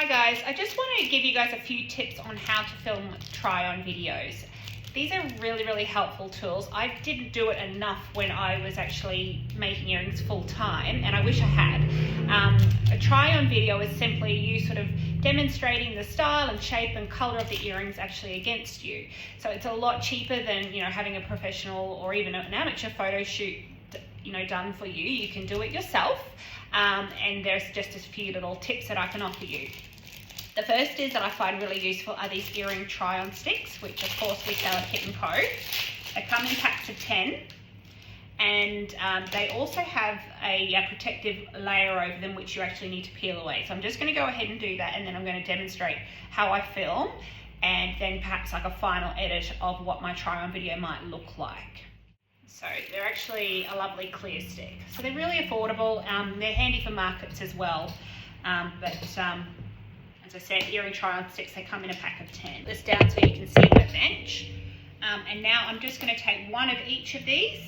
Hi guys, I just wanted to give you guys a few tips on how to film try-on videos. These are really helpful tools. I didn't do it enough when I was actually making earrings full time, and I wish I had. A try-on video is simply you sort of demonstrating the style and shape and color of the earrings actually against you. So it's a lot cheaper than having a professional or even an amateur photo shoot done for you. You can do it yourself. And there's just a few little tips that I can offer you. The first is that I find really useful are these earring try-on sticks, which of course we sell at Kit & Co. They come in packs of 10, and they also have a protective layer over them which you actually need to peel away. So I'm just going to go ahead and do that, and then I'm going to demonstrate how I film, and then perhaps like a final edit of what my try-on video might look like. So they're actually a lovely clear stick. So they're really affordable. They're handy for markets as well. As I said, earring try-on sticks, they come in a pack of 10. This down so you can see my bench. And now I'm just going to take one of each of these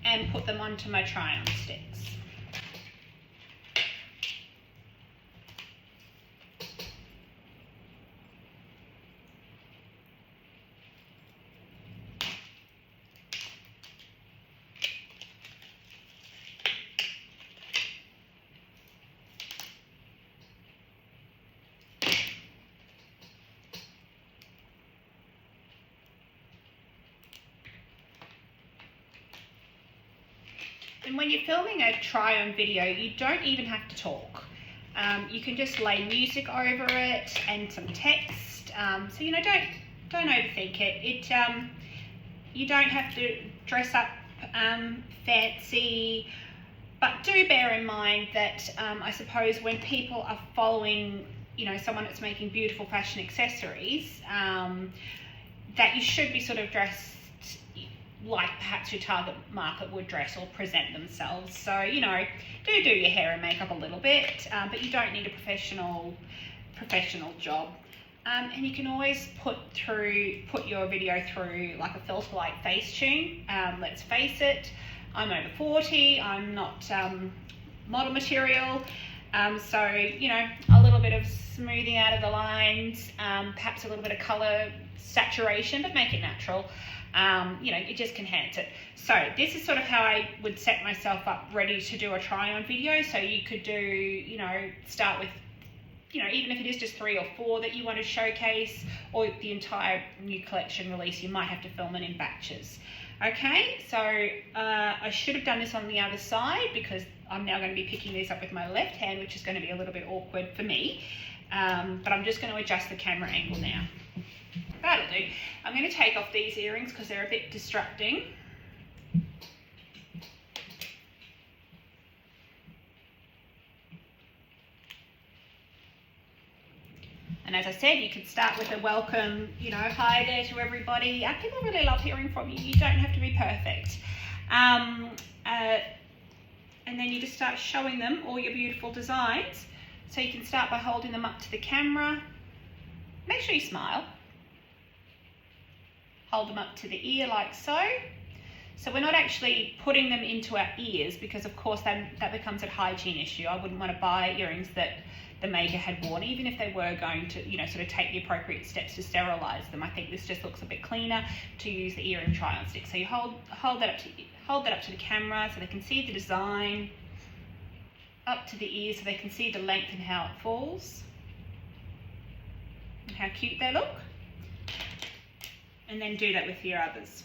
and put them onto my try-on sticks. And when you're filming a try-on video, you don't even have to talk. You can just lay music over it and some text. So don't overthink it. You don't have to dress up fancy, but do bear in mind that I suppose when people are following, someone that's making beautiful fashion accessories, that you should be sort of dressed like perhaps your target market would dress or present themselves. So, do your hair and makeup a little bit, but you don't need a professional job. And you can always put your video through like a filter like Facetune. Let's face it, I'm over 40, I'm not model material. So, a little bit of smoothing out of the lines, perhaps a little bit of color saturation, but make it natural. It just can enhance it. So this is sort of how I would set myself up ready to do a try-on video. So you could do, start with, even if it is just 3 or 4 that you want to showcase, or the entire new collection release, you might have to film it in batches. Okay, so I should have done this on the other side because I'm now going to be picking these up with my left hand, which is going to be a little bit awkward for me. But I'm just going to adjust the camera angle now. That'll do. I'm going to take off these earrings because they're a bit distracting. And as I said, you could start with a welcome, hi there to everybody. People really love hearing from you. You don't have to be perfect. And then you just start showing them all your beautiful designs. So you can start by holding them up to the camera. Make sure you smile. Hold them up to the ear like so. So we're not actually putting them into our ears because of course that becomes a hygiene issue. I wouldn't want to buy earrings that the maker had worn, even if they were going to, sort of take the appropriate steps to sterilize them. I think this just looks a bit cleaner to use the earring try-on stick. So you hold that up to the camera so they can see the design, up to the ear so they can see the length and how it falls, and how cute they look. And then do that with your others.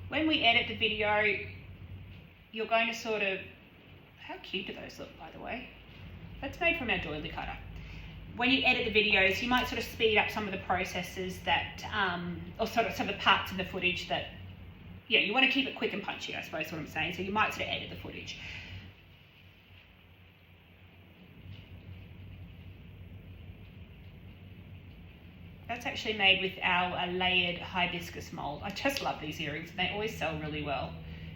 When we edit the video, you're going to sort of, how cute do those look, by the way? That's made from our doily cutter. When you edit the videos, you might sort of speed up some of the processes that, or sort of some of the parts of the footage that, you want to keep it quick and punchy, I suppose what I'm saying. So you might sort of edit the footage. That's actually made with our layered hibiscus mold. I just love these earrings, and they always sell really well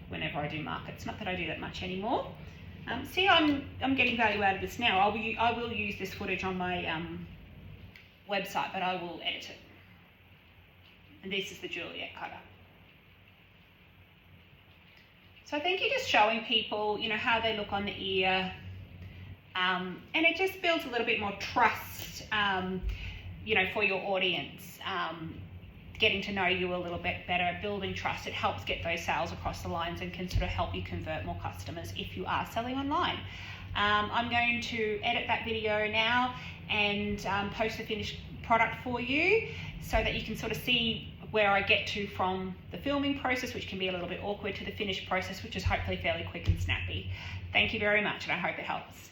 whenever I do markets. Not that I do that much anymore. See, I'm getting value out of this now. I will use this footage on my website, but I will edit it. And this is the Juliet cutter. So I think you're just showing people, how they look on the ear, And it just builds a little bit more trust, you know, for your audience. Getting to know you a little bit better, building trust. It helps get those sales across the lines and can sort of help you convert more customers if you are selling online. I'm going to edit that video now and post the finished product for you so that you can sort of see where I get to from the filming process, which can be a little bit awkward, to the finished process, which is hopefully fairly quick and snappy. Thank you very much, and I hope it helps.